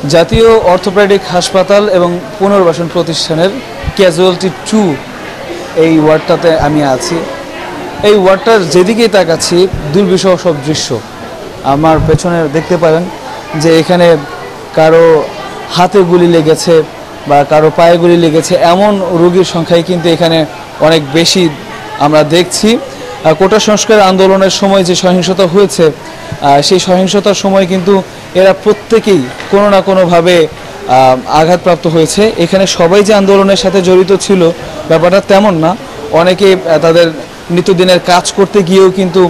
জাতীয় অর্থোপেডিক হাসপাতাল এবং পুনর্বাসন প্রতিষ্ঠানের ক্যাজুয়ালিটি 2 এই ওয়ার্ডটাতে আমি আছি। এই ওয়ার্ডটার যেদিকেই তাকাচ্ছি দুর্বিষহ সব দৃশ্য। আমার পেছনে দেখতে পারেন যে এখানে কারো হাতে গুলি লেগেছে বা কারো পায়ে গুলি লেগেছে, এমন রোগীর সংখ্যাই কিন্তু এখানে অনেক বেশি আমরা দেখছি। কোটা সংস্কার আন্দোলনের সময় যে সহিংসতা হয়েছে, সেই সহিংসতার সময় কিন্তু এরা প্রত্যেকেই কোনো না কোনোভাবে আঘাতপ্রাপ্ত হয়েছে। এখানে সবাই যে আন্দোলনের সাথে জড়িত ছিল ব্যাপারটা তেমন না, অনেকে তাদের নিত্যদিনের কাজ করতে গিয়েও কিন্তু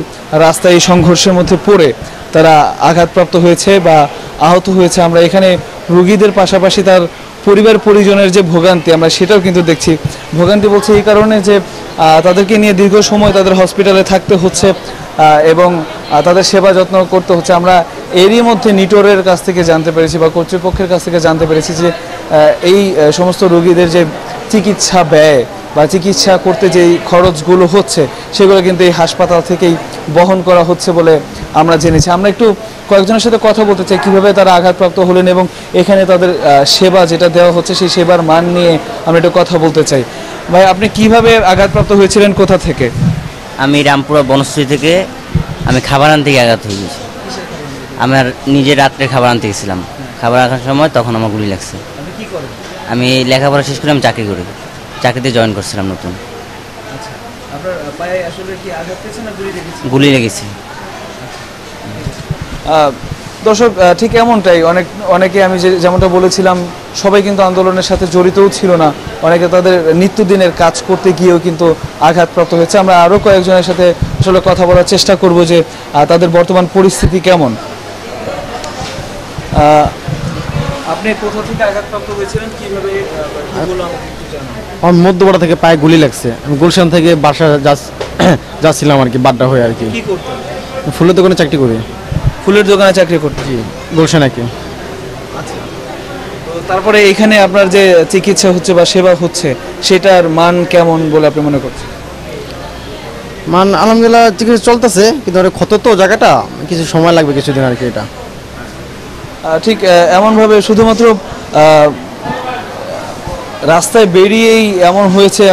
রাস্তায় এই সংঘর্ষের মধ্যে পড়ে তারা আঘাতপ্রাপ্ত হয়েছে বা আহত হয়েছে। আমরা এখানে রোগীদের পাশাপাশি তার পরিবার পরিজনের যে ভোগান্তি আমরা সেটাও কিন্তু দেখছি। ভোগান্তি বলছে এই কারণে যে তাদেরকে নিয়ে দীর্ঘ সময় তাদের হসপিটালে থাকতে হচ্ছে এবং তাদের সেবা যত্ন করতে হচ্ছে। আমরা এরই মধ্যে নিটোরের কাছ থেকে জানতে পেরেছি বা কর্তৃপক্ষের কাছ থেকে জানতে পেরেছি যে এই সমস্ত রোগীদের যে চিকিৎসা ব্যয় বা চিকিৎসা করতে যেই খরচগুলো হচ্ছে সেগুলো কিন্তু এই হাসপাতাল থেকেই বহন করা হচ্ছে বলে আমরা জেনেছি। আমরা একটু কয়েকজনের সাথে কথা বলতে চাই কীভাবে তারা আঘাতপ্রাপ্ত হলেন এবং এখানে তাদের সেবা যেটা দেওয়া হচ্ছে সেই সেবার মান নিয়ে আমরা একটু কথা বলতে চাই। ভাই, আপনি কিভাবে আঘাতপ্রাপ্ত হয়েছিলেন, কোথা থেকে? আমি রামপুরা বনশ্রী থেকে আমি খাবার আনতে গিয়ে আঘাত হয়ে গেছি। আমার নিজে রাত্রে খাবার আনতে গেছিলাম, খাবার আনার সময় তখন আমার গুলি লাগছে। আমি লেখাপড়া শেষ করে আমি চাকরি করি, চাকরিতে জয়েন করছিলাম নতুন। গুলি লেগেছে। দর্শক, ঠিক এমনটাই অনেকে আমি যেমনটা বলেছিলাম সবাই কিন্তু আন্দোলনের সাথে জড়িতও ছিল না, অনেকে তাদের নিত্যদিনের কাজ করতে গিয়েও কিন্তু আঘাতপ্রাপ্ত হয়েছে। আমরা আরও কয়েকজনের সাথে আসলে কথা বলার চেষ্টা করব যে তাদের বর্তমান পরিস্থিতি কেমন। আপনি কোথা থেকে আঘাতপ্রাপ্ত হয়েছিলেন, কিভাবে? আমার মধ্যপাড়া থেকে পায়ে গুলি লাগছে। আমি গুলশান থেকে বাসা যাচ্ছিলাম আর কি, বাড্ডা হয়ে আর কি। কি করতেন? ফুলের দোকানে চাকরি করি। ফুলের দোকানে চাকরি করতেন? জি, গুলশান আর কি। আচ্ছা, তো তারপরে এখানে আপনার যে চিকিৎসা হচ্ছে বা সেবা হচ্ছে সেটার মান কেমন বলে আপনি মনে করছেন? মান আলহামদুলিল্লাহ চিকিৎসা চলতেছে, কিন্তু ক্ষত তো জায়গাটা কিছু সময় লাগবে, কিছুদিন আর কি। এটা ঠিক এমনভাবে শুধুমাত্র রাস্তায় বেরিয়েই এমন হয়েছে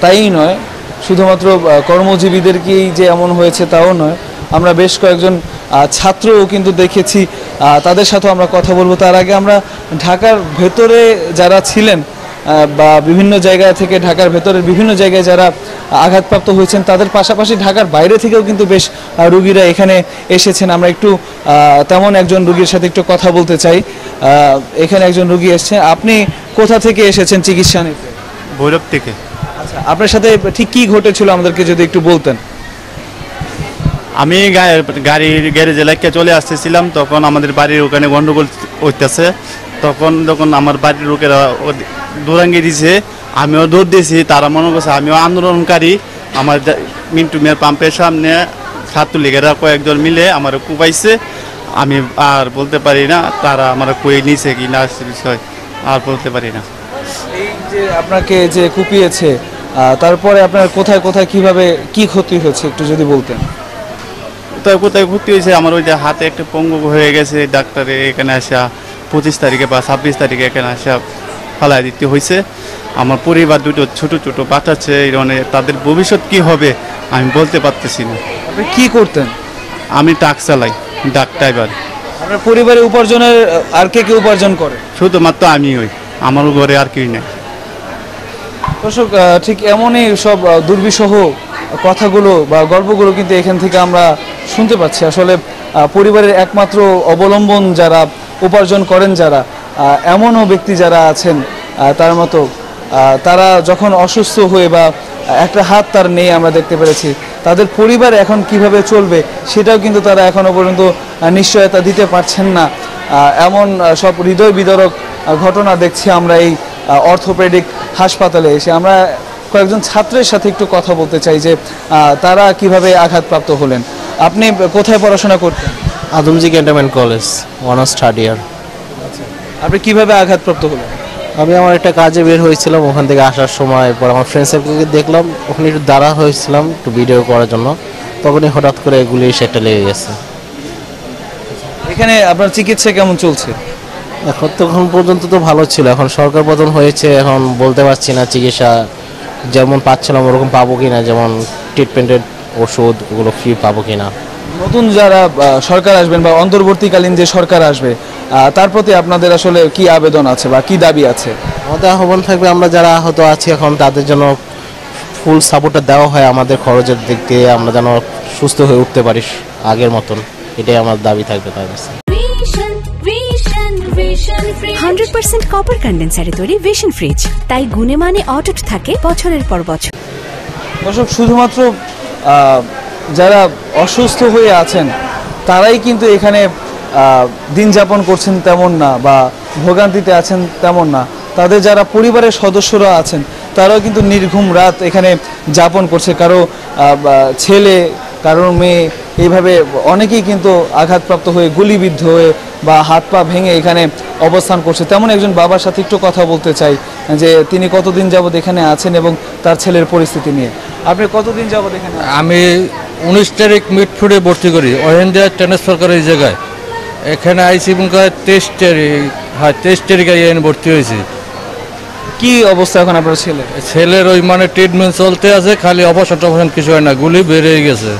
তাই নয়, শুধুমাত্র কর্মজীবীদেরকেই যে এমন হয়েছে তাও নয়। আমরা বেশ কয়েকজন ছাত্রও কিন্তু দেখেছি, তাদের সাথেও আমরা কথা বলবো। তার আগে আমরা ঢাকার ভেতরে যারা ছিলেন বা বিভিন্ন জায়গা থেকে ঢাকার ভেতরের বিভিন্ন জায়গায় যারা আঘাতপ্রাপ্ত হয়েছেন তাদের পাশাপাশি ঢাকার বাইরে থেকেও কিন্তু বেশ রুগীরা এখানে এসেছেন। আমরা একটু তেমন একজন রুগীর সাথে একটু কথা বলতে চাই। এখানে একজন রুগী এসেছেন। আপনি কোথা থেকে এসেছেন চিকিৎসা নিতে? ভৈরব থেকে। আচ্ছা, আপনার সাথে ঠিক কী ঘটেছিল আমাদেরকে যদি একটু বলতেন। আমি গাড়ির গ্যারেজে লাগিয়ে চলে আসতেছিলাম, তখন আমাদের বাড়ির ওখানে গন্ডগোল হইতেছে। তখন আমার বাড়ির লোকেরা দৌড়াঙ্গিয়ে দিয়েছে, আমিও দৌড় দিয়েছি। তারা মনে করছে আমিও আন্দোলনকারী। আমার মিন্টু মিয়ার পাম্পের সামনে ছাত্রলীগেরা কয়েকজন মিলে আমার কুপাইছে। আমি আর বলতে পারি না তারা আমার কুয়ে নিয়েছে কি না, বিষয় আর বলতে পারি না। এই যে আপনাকে যে কুপিয়েছে, তারপরে আপনার কোথায় কোথায় কিভাবে কি ক্ষতি হয়েছে একটু যদি বলতেন। কোথায় কোথায় ক্ষতি হয়েছে আমার, ওই যে হাতে একটা পঙ্গু হয়ে গেছে, ডাক্তারে এখানে আসা 25 তারিখে বা 26 তারিখে এখানে আসা ফালাই দিতে হয়েছে। আমার পরিবার দুটো ছোট ছোট বাচ্চা আছে, তাদের ভবিষ্যৎ কি হবে আমি বলতে পারতেছি না। আপনি কি করতেন? আমি ট্রাক চালাই, ডাক ড্রাইভার। আপনার পরিবারের উপার্জনের আর কে উপার্জন করে? শুধুমাত্র আমি ওই, আমার ঘরে আর কেউ নেই। দর্শক, ঠিক এমনই সব দুর্বিষহ কথাগুলো বা গল্পগুলো কিন্তু এখান থেকে আমরা শুনতে পাচ্ছি। আসলে পরিবারের একমাত্র অবলম্বন যারা, উপার্জন করেন যারা, এমনও ব্যক্তি যারা আছেন তার মতো, তারা যখন অসুস্থ হয়ে বা একটা হাত তার নেই আমরা দেখতে পেরেছি, তাদের পরিবার এখন কিভাবে চলবে সেটাও কিন্তু তারা এখনও পর্যন্ত নিশ্চয়তা দিতে পারছেন না। এমন সব হৃদয় বিদারক ঘটনা দেখছি আমরা এই অর্থোপেডিক হাসপাতালে এসে। আমরা কয়েকজন ছাত্রের সাথে একটু কথা বলতে চাই যে তারা কিভাবে আঘাতপ্রাপ্ত হলেন। আপনি কোথায় পড়াশোনা করতেন? Adamjee cantonment college, honours third year. আপনি কিভাবে আঘাতপ্রাপ্ত হলেন? আমি আমার একটা কাজে বের হয়েছিলাম, ওখান থেকে আসার সময় পর আমার ফ্রেন্ড সার্কেলকে দেখলাম, ওখানে একটু দাঁড়া হয়েছিলাম একটু ভিডিও করার জন্য, তখনই হঠাৎ করে গুলি এসে একটা লেগে গেছে। এখানে আপনার চিকিৎসা কেমন চলছে? এখন তখন পর্যন্ত তো ভালো ছিল, এখন সরকার পতন হয়েছে, এখন বলতে পারছি না চিকিৎসা যেমন পাচ্ছিলাম ওরকম পাবো কিনা, যেমন ট্রিটমেন্টের ওষুধ ওগুলো ফ্রি পাবো কিনা। নতুন যারা সরকার আসবেন বা অন্তর্বর্তীকালীন যে সরকার আসবে তার প্রতি আপনাদের আসলে কি আবেদন আছে বা কি দাবি আছে? আমাদের আহ্বান থাকবে আমরা যারা আহত আছি এখন তাদের জন্য ফুল সাপোর্টটা দেওয়া হয়, আমাদের খরচের দিক দিয়ে আমরা যেন সুস্থ হয়ে উঠতে পারি আগের মতন, এটাই আমার দাবি থাকবে তার কাছে। 100% কপার কন্ডেন্সারে তৈরি ভিশন ফ্রিজ, তাই গুণে মানে অটুট থাকে বছরের পর বছর। দর্শক, শুধুমাত্র যারা অসুস্থ হয়ে আছেন তারাই কিন্তু এখানে দিন যাপন করছেন তেমন না, বা ভোগান্তিতে আছেন তেমন না। তাদের যারা পরিবারের সদস্যরা আছেন তারাও কিন্তু নির্ঘুম রাত এখানে যাপন করছে। কারো ছেলে, কারোর মেয়ে, এইভাবে অনেকেই কিন্তু আঘাতপ্রাপ্ত হয়ে গুলিবিদ্ধ হয়ে বা হাত পা ভেঙে এখানে অবস্থান করছে। তেমন একজন বাবার সাথে একটু কথা বলতে চাই যে তিনি কতদিন যাবৎ এখানে আছেন এবং তার ছেলের পরিস্থিতি নিয়ে। আপনি কতদিন যাবৎ এখানে? আমি 19 তারিখ মিটফুডে ভর্তি করি, ওহেন্দিয়া ট্রান্সফার করে এই জায়গায়। এখানে আইসি 23 তারিখ, হ্যাঁ 23 তারিখে এখানে ভর্তি হয়েছি। কি অবস্থা এখন আপনার ছেলের? ছেলের ওই মানে ট্রিটমেন্ট চলতে আছে, খালি অপারেশন টপারেশন কিছু হয় না, গুলি বেরিয়ে গেছে।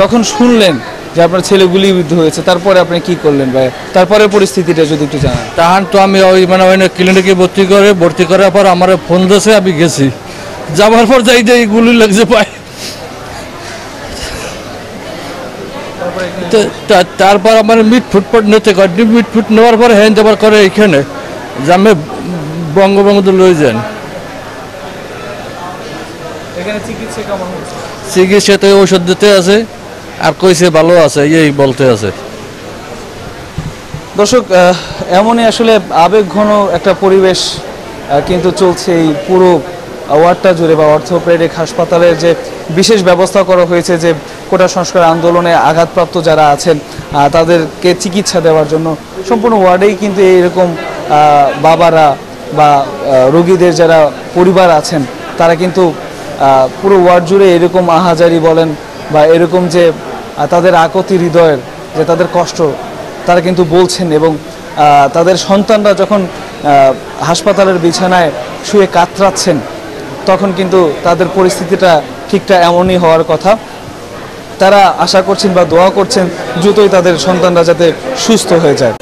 যখন শুনলেন যে আপনার ছেলে গুলিবিদ্ধ হয়েছে তারপরে আপনি কি করলেন ভাই? তারপরে পরিস্থিতিটা যদি একটু জানান। তখন তো আমি ওই মানে ওই ক্লিনিকে ভর্তি করার পর আমার ফোন দিয়েছে, আমি গেছি। যাওয়ার পর যাই যাই গুলি লাগছে পায়। তারপর আমার মিটফুট নিতে করেন, মিটফুট নেওয়ার পরে হ্যান্ড ওভার করে এইখানে জামে বঙ্গবন্ধু লয়ে যান। এখানে চিকিৎসা কেমন হচ্ছে? চিকিৎসাতে ঔষধ দিতে আছে আর কইছে ভালো আছে, এই বলতে আছে। দর্শক, এমনই আসলে আবেগঘন একটা পরিবেশ কিন্তু চলছে এই পুরো ওয়ার্ডটা জুড়ে, বা অর্থোপেডিক হাসপাতালের যে বিশেষ ব্যবস্থা করা হয়েছে যে কোটা সংস্কার আন্দোলনে আঘাতপ্রাপ্ত যারা আছেন তাদেরকে চিকিৎসা দেওয়ার জন্য সম্পূর্ণ ওয়ার্ডেই কিন্তু এইরকম বাবারা বা রোগীদের যারা পরিবার আছেন তারা কিন্তু পুরো ওয়ার্ড জুড়ে এরকম আহাজারি বলেন বা এরকম যে তাদের আকুতি হৃদয়ের যে তাদের কষ্ট তারা কিন্তু বলছেন। এবং তাদের সন্তানরা যখন হাসপাতালের বিছানায় শুয়ে কাতরাচ্ছেন তখন কিন্তু তাদের পরিস্থিতিটা ঠিকটা এমনই হওয়ার কথা। তারা আশা করছেন বা দোয়া করছেন দ্রুতই তাদের সন্তানরা যাতে সুস্থ হয়ে যায়।